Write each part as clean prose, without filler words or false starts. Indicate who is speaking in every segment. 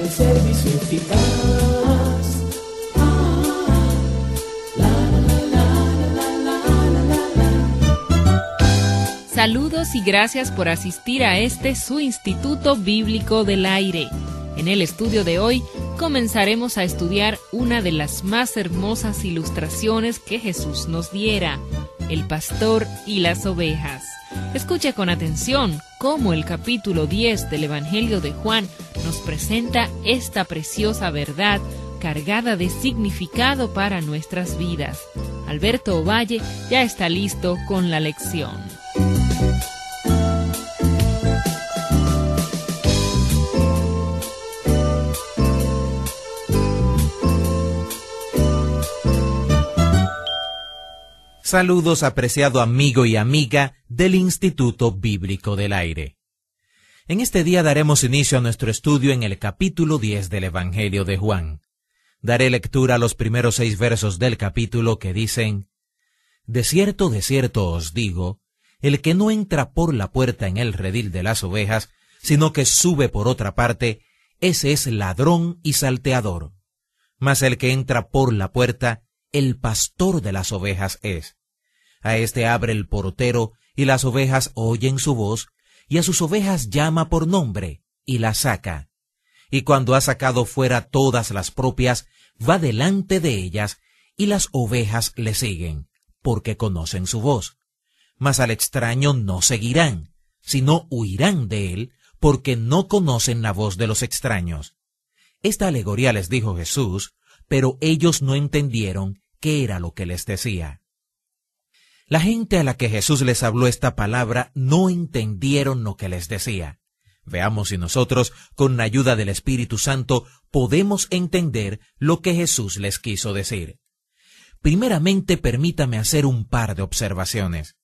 Speaker 1: el servicio eficaz.
Speaker 2: Saludos y gracias por asistir a su Instituto Bíblico del Aire. En el estudio de hoy comenzaremos a estudiar una de las más hermosas ilustraciones que Jesús nos diera, el pastor y las ovejas. Escuche con atención cómo el capítulo 10 del Evangelio de Juan nos presenta esta preciosa verdad cargada de significado para nuestras vidas. Alberto Ovalle ya está listo con la lección.
Speaker 3: Saludos, apreciado amigo y amiga del Instituto Bíblico del Aire. En este día daremos inicio a nuestro estudio en el capítulo 10 del Evangelio de Juan. Daré lectura a los primeros 6 versos del capítulo que dicen: de cierto os digo, el que no entra por la puerta en el redil de las ovejas, sino que sube por otra parte, ese es ladrón y salteador. Mas el que entra por la puerta, el pastor de las ovejas es. A éste abre el portero, y las ovejas oyen su voz, y a sus ovejas llama por nombre, y las saca. Y cuando ha sacado fuera todas las propias, va delante de ellas, y las ovejas le siguen, porque conocen su voz. Mas al extraño no seguirán, sino huirán de él, porque no conocen la voz de los extraños. Esta alegoría les dijo Jesús, pero ellos no entendieron qué era lo que les decía. La gente a la que Jesús les habló esta palabra no entendieron lo que les decía. Veamos si nosotros, con la ayuda del Espíritu Santo, podemos entender lo que Jesús les quiso decir. Primeramente, permítame hacer un par de observaciones.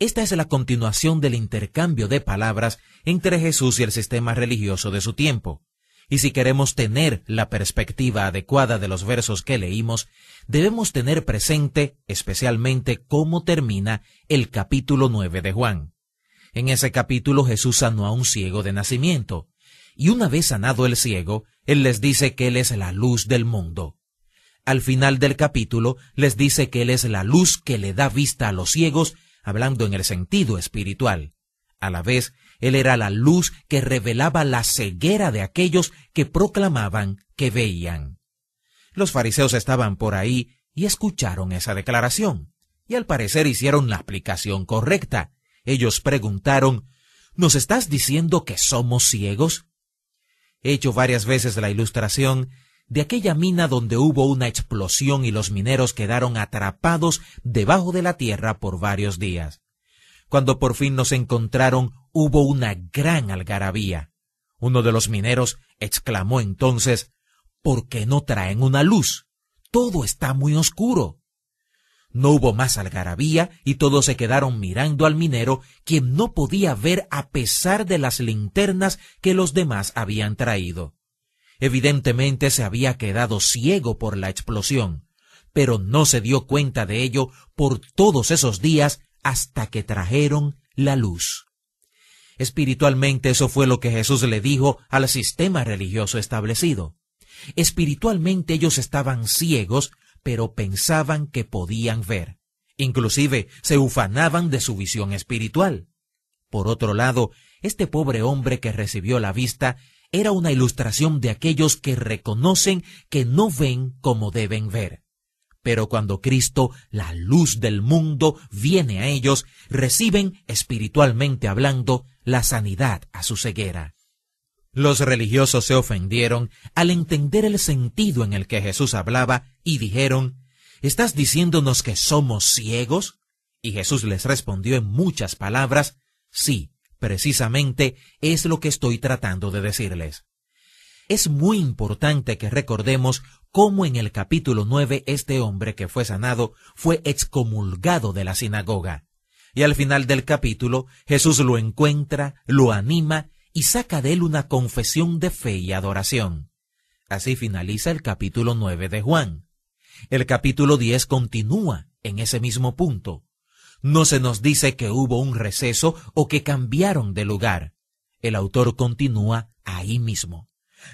Speaker 3: Esta es la continuación del intercambio de palabras entre Jesús y el sistema religioso de su tiempo. Y si queremos tener la perspectiva adecuada de los versos que leímos, debemos tener presente especialmente cómo termina el capítulo 9 de Juan. En ese capítulo Jesús sanó a un ciego de nacimiento, y una vez sanado el ciego, Él les dice que Él es la luz del mundo. Al final del capítulo les dice que Él es la luz que le da vista a los ciegos, hablando en el sentido espiritual. A la vez, Él era la luz que revelaba la ceguera de aquellos que proclamaban que veían. Los fariseos estaban por ahí y escucharon esa declaración, y al parecer hicieron la aplicación correcta. Ellos preguntaron: ¿nos estás diciendo que somos ciegos? He hecho varias veces la ilustración de aquella mina donde hubo una explosión y los mineros quedaron atrapados debajo de la tierra por varios días. Cuando por fin nos encontraron, hubo una gran algarabía. Uno de los mineros exclamó entonces: ¿por qué no traen una luz? Todo está muy oscuro. No hubo más algarabía y todos se quedaron mirando al minero, quien no podía ver a pesar de las linternas que los demás habían traído. Evidentemente se había quedado ciego por la explosión, pero no se dio cuenta de ello por todos esos días hasta que trajeron la luz. Espiritualmente eso fue lo que Jesús le dijo al sistema religioso establecido. Espiritualmente ellos estaban ciegos, pero pensaban que podían ver. Inclusive se ufanaban de su visión espiritual. Por otro lado, este pobre hombre que recibió la vista era una ilustración de aquellos que reconocen que no ven como deben ver. Pero cuando Cristo, la luz del mundo, viene a ellos, reciben, espiritualmente hablando, la sanidad a su ceguera. Los religiosos se ofendieron al entender el sentido en el que Jesús hablaba y dijeron: ¿estás diciéndonos que somos ciegos? Y Jesús les respondió en muchas palabras: sí, precisamente es lo que estoy tratando de decirles. Es muy importante que recordemos cómo en el capítulo 9 este hombre que fue sanado fue excomulgado de la sinagoga. Y al final del capítulo Jesús lo encuentra, lo anima y saca de él una confesión de fe y adoración. Así finaliza el capítulo 9 de Juan. El capítulo 10 continúa en ese mismo punto. No se nos dice que hubo un receso o que cambiaron de lugar. El autor continúa ahí mismo.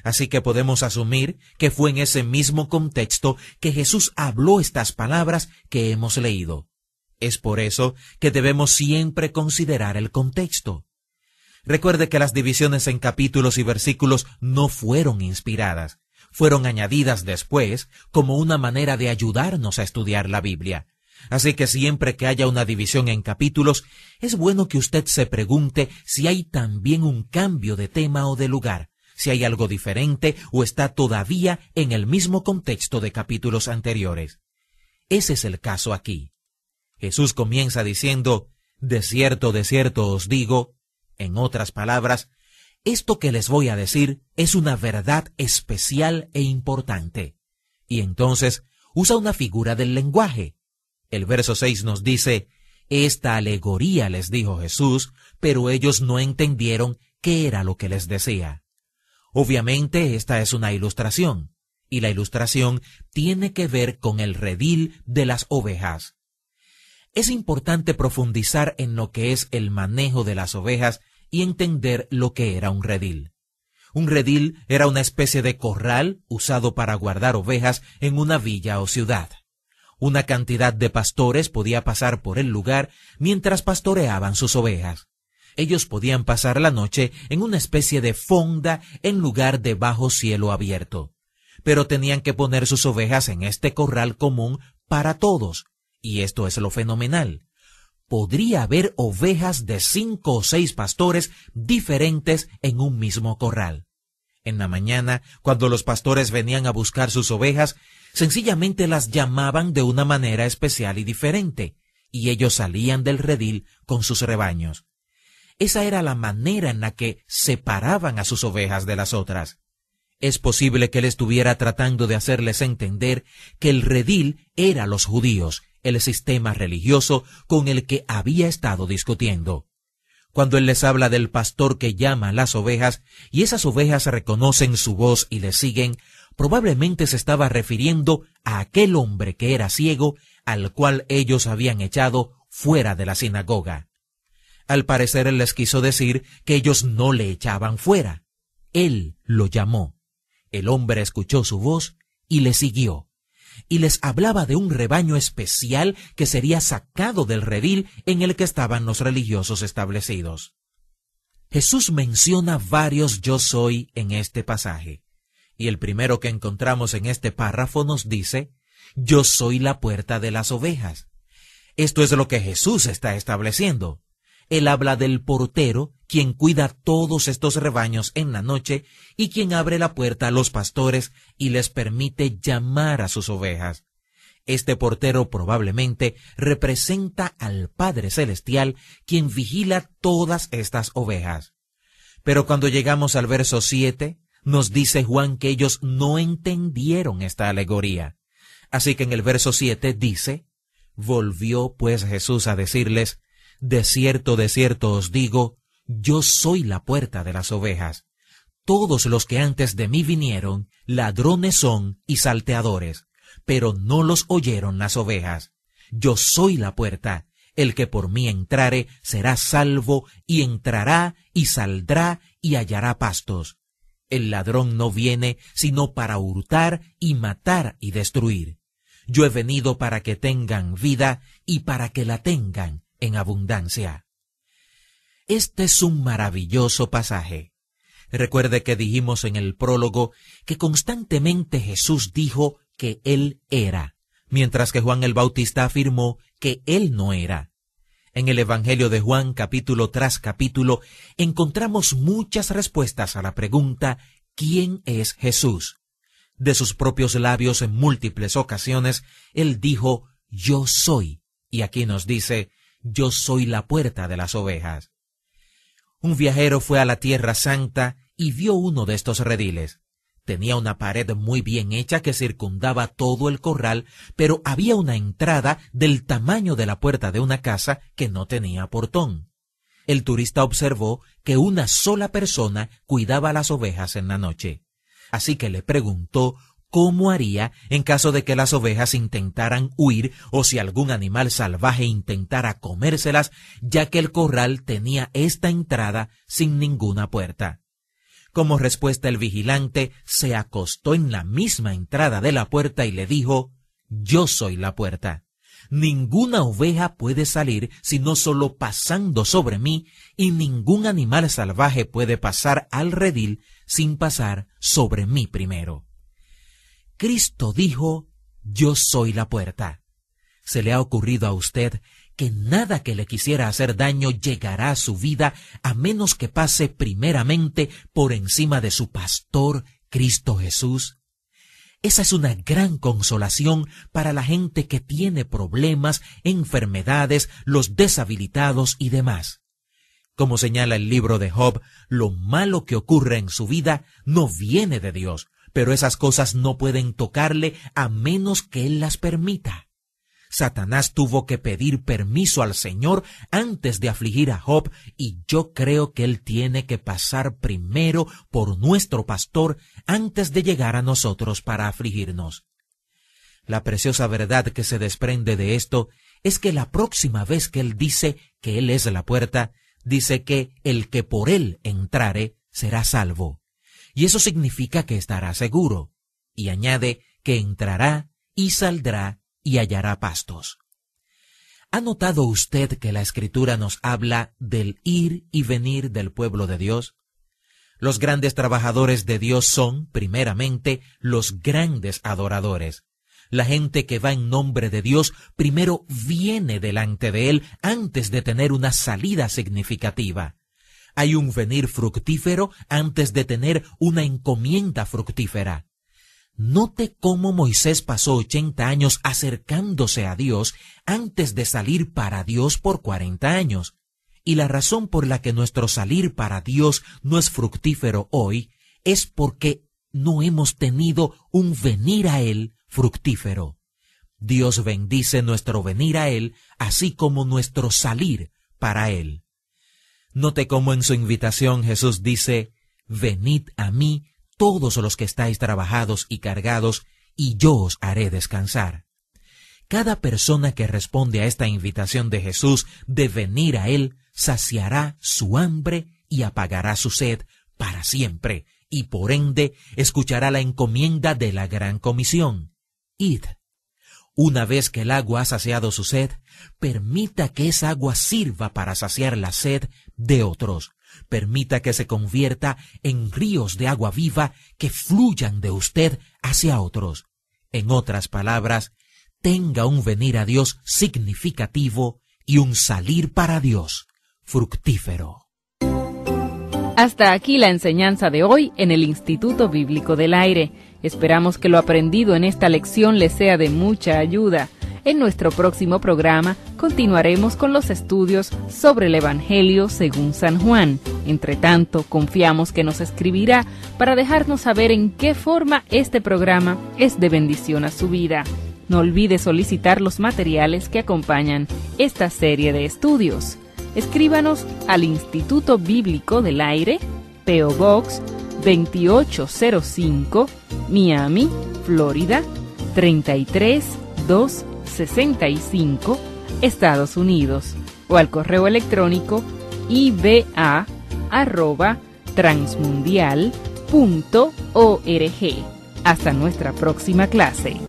Speaker 3: Así que podemos asumir que fue en ese mismo contexto que Jesús habló estas palabras que hemos leído. Es por eso que debemos siempre considerar el contexto. Recuerde que las divisiones en capítulos y versículos no fueron inspiradas, fueron añadidas después como una manera de ayudarnos a estudiar la Biblia. Así que siempre que haya una división en capítulos, es bueno que usted se pregunte si hay también un cambio de tema o de lugar, si hay algo diferente o está todavía en el mismo contexto de capítulos anteriores. Ese es el caso aquí. Jesús comienza diciendo, de cierto os digo, en otras palabras, esto que les voy a decir es una verdad especial e importante. Y entonces usa una figura del lenguaje. El verso 6 nos dice, esta alegoría les dijo Jesús, pero ellos no entendieron qué era lo que les decía. Obviamente esta es una ilustración, y la ilustración tiene que ver con el redil de las ovejas. Es importante profundizar en lo que es el manejo de las ovejas y entender lo que era un redil. Un redil era una especie de corral usado para guardar ovejas en una villa o ciudad. Una cantidad de pastores podía pasar por el lugar mientras pastoreaban sus ovejas. Ellos podían pasar la noche en una especie de fonda en lugar de bajo cielo abierto. Pero tenían que poner sus ovejas en este corral común para todos. Y esto es lo fenomenal. Podría haber ovejas de 5 o 6 pastores diferentes en un mismo corral. En la mañana, cuando los pastores venían a buscar sus ovejas, sencillamente las llamaban de una manera especial y diferente, y ellos salían del redil con sus rebaños. Esa era la manera en la que separaban a sus ovejas de las otras. Es posible que él estuviera tratando de hacerles entender que el redil era los judíos, el sistema religioso con el que había estado discutiendo. Cuando él les habla del pastor que llama a las ovejas, y esas ovejas reconocen su voz y le siguen, probablemente se estaba refiriendo a aquel hombre que era ciego, al cual ellos habían echado fuera de la sinagoga. Al parecer él les quiso decir que ellos no le echaban fuera. Él lo llamó. El hombre escuchó su voz y le siguió. Y les hablaba de un rebaño especial que sería sacado del redil en el que estaban los religiosos establecidos. Jesús menciona varios yo soy en este pasaje. Y el primero que encontramos en este párrafo nos dice, yo soy la puerta de las ovejas. Esto es lo que Jesús está estableciendo. Él habla del portero, quien cuida todos estos rebaños en la noche y quien abre la puerta a los pastores y les permite llamar a sus ovejas. Este portero probablemente representa al Padre Celestial, quien vigila todas estas ovejas. Pero cuando llegamos al verso 7, nos dice Juan que ellos no entendieron esta alegoría. Así que en el verso 7 dice, volvió pues Jesús a decirles, de cierto os digo, yo soy la puerta de las ovejas. Todos los que antes de mí vinieron, ladrones son y salteadores, pero no los oyeron las ovejas. Yo soy la puerta, el que por mí entrare será salvo, y entrará y saldrá y hallará pastos. El ladrón no viene sino para hurtar y matar y destruir. Yo he venido para que tengan vida y para que la tengan en abundancia. Este es un maravilloso pasaje. Recuerde que dijimos en el prólogo que constantemente Jesús dijo que Él era, mientras que Juan el Bautista afirmó que Él no era. En el Evangelio de Juan, capítulo tras capítulo, encontramos muchas respuestas a la pregunta ¿quién es Jesús? De sus propios labios en múltiples ocasiones, Él dijo yo soy, y aquí nos dice yo soy la puerta de las ovejas. Un viajero fue a la Tierra Santa y vio uno de estos rediles. Tenía una pared muy bien hecha que circundaba todo el corral, pero había una entrada del tamaño de la puerta de una casa que no tenía portón. El turista observó que una sola persona cuidaba las ovejas en la noche. Así que le preguntó cómo haría en caso de que las ovejas intentaran huir o si algún animal salvaje intentara comérselas, ya que el corral tenía esta entrada sin ninguna puerta. Como respuesta, el vigilante se acostó en la misma entrada de la puerta y le dijo: «Yo soy la puerta. Ninguna oveja puede salir sino solo pasando sobre mí, y ningún animal salvaje puede pasar al redil sin pasar sobre mí primero». Cristo dijo: «Yo soy la puerta». ¿Se le ha ocurrido a usted que nada que le quisiera hacer daño llegará a su vida a menos que pase primeramente por encima de su pastor, Cristo Jesús? Esa es una gran consolación para la gente que tiene problemas, enfermedades, los deshabilitados y demás. Como señala el libro de Job, lo malo que ocurre en su vida no viene de Dios, pero esas cosas no pueden tocarle a menos que Él las permita. Satanás tuvo que pedir permiso al Señor antes de afligir a Job, y yo creo que Él tiene que pasar primero por nuestro pastor antes de llegar a nosotros para afligirnos. La preciosa verdad que se desprende de esto es que la próxima vez que Él dice que Él es la puerta, dice que el que por Él entrare será salvo. Y eso significa que estará seguro. Y añade que entrará y saldrá y hallará pastos. ¿Ha notado usted que la Escritura nos habla del ir y venir del pueblo de Dios? Los grandes trabajadores de Dios son, primeramente, los grandes adoradores. La gente que va en nombre de Dios primero viene delante de Él antes de tener una salida significativa. Hay un venir fructífero antes de tener una encomienda fructífera. Note cómo Moisés pasó 80 años acercándose a Dios antes de salir para Dios por 40 años. Y la razón por la que nuestro salir para Dios no es fructífero hoy es porque no hemos tenido un venir a Él fructífero. Dios bendice nuestro venir a Él, así como nuestro salir para Él. Note cómo en su invitación Jesús dice: «Venid a mí todos los que estáis trabajados y cargados, y yo os haré descansar». Cada persona que responde a esta invitación de Jesús de venir a Él, saciará su hambre y apagará su sed para siempre, y por ende escuchará la encomienda de la gran comisión: «Id». Una vez que el agua ha saciado su sed, permita que esa agua sirva para saciar la sed de otros. Permita que se convierta en ríos de agua viva que fluyan de usted hacia otros. En otras palabras, tenga un venir a Dios significativo y un salir para Dios fructífero.
Speaker 2: Hasta aquí la enseñanza de hoy en el Instituto Bíblico del Aire. Esperamos que lo aprendido en esta lección les sea de mucha ayuda. En nuestro próximo programa continuaremos con los estudios sobre el Evangelio según San Juan. Entre tanto, confiamos que nos escribirá para dejarnos saber en qué forma este programa es de bendición a su vida. No olvide solicitar los materiales que acompañan esta serie de estudios. Escríbanos al Instituto Bíblico del Aire, P.O. Box 2805, Miami, Florida 33265, Estados Unidos, o al correo electrónico iba@transmundial.org. Hasta nuestra próxima clase.